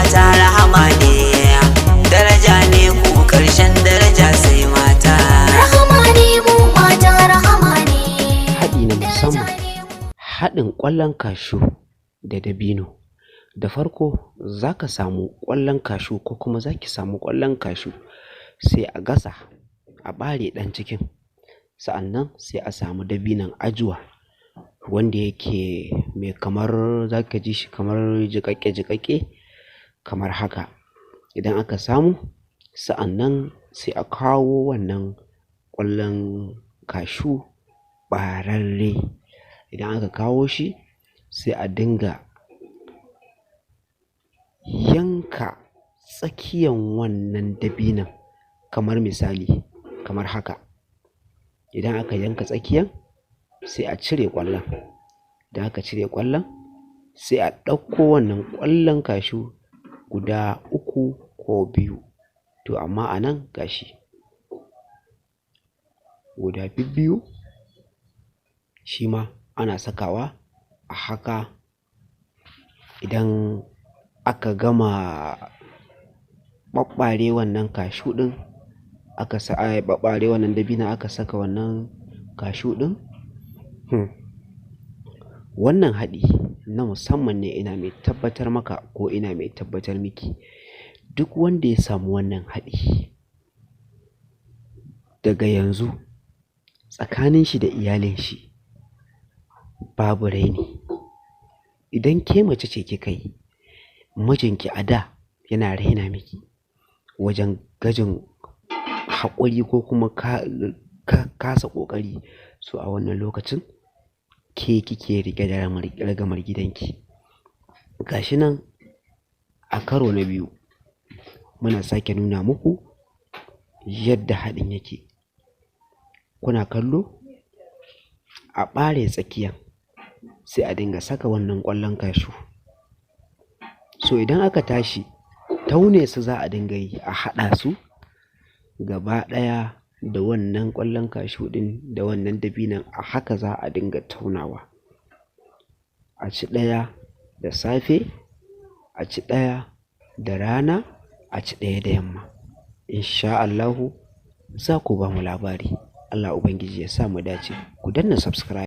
mata rahama ne, daraja ne ku ƙarshen daraja sai mata. Rahama ne mu mata rahama ne. Haɗi na musamman, haɗin ƙwallon kashu da dabino. Da farko za ka samu ƙwallon kashu ko kuma za ki samu ƙwallon kashu, sai a gasa a ɓare ɗan cikin, sa'annan sai a samu dabinon ajuwa wanda yake mai kamar za ka ji shi kamar jiƙaƙƙe kamar haka. Idan aka samu, sa'annan sai a kawo wannan ƙwallon kashu ɓararre. Idan aka kawo shi sai a dinga yanka tsakiyan wannan dabinon kamar misali kamar haka. Idan aka yanka tsakiyan sai a cire ƙwallon, idan aka cire ƙwallon sai a ɗauko wannan ƙwallon kashu guda 3 ko 2, to amma a nan ga shi guda bibbiyu shi ma ana sakawa a haka. Idan aka gama ɓaɓɓare wannan kashu ɗin, aka ɓaɓɓare wannan dabinon aka saka wannan kashu ɗin, wannan haɗi na musamman ne. Ina mai tabbatar maka ko ina mai tabbatar miki, duk wanda ya samu wannan haɗi daga yanzu tsakanin shi da iyalin shi babu raini. Idan ke mace ce kika yi, mijinki a da yana raina miki wajen gajin haƙuri ko kuma kasa ƙoƙari, so a wannan lokacin ke kike riƙe da ragamar gidanki. Gashi nan a karo na biyu muna sake nuna muku yadda haɗin yake. Kuna kallo, a ɓare tsakiyan sai a dinga saka wannan ƙwallon kashu. So idan aka tashi taune su za a dinga yi, a haɗa su gaba ɗaya da wannan ƙwallon kashu ɗin da wannan dabinon, a haka za a dinga taunawa. A ci ɗaya da safe, a ci ɗaya da rana, a ci ɗaya da yamma. Insha Allahu za ku ba mu labari. Allah Ubangiji ya sa mu dace. Ku danna subscribe.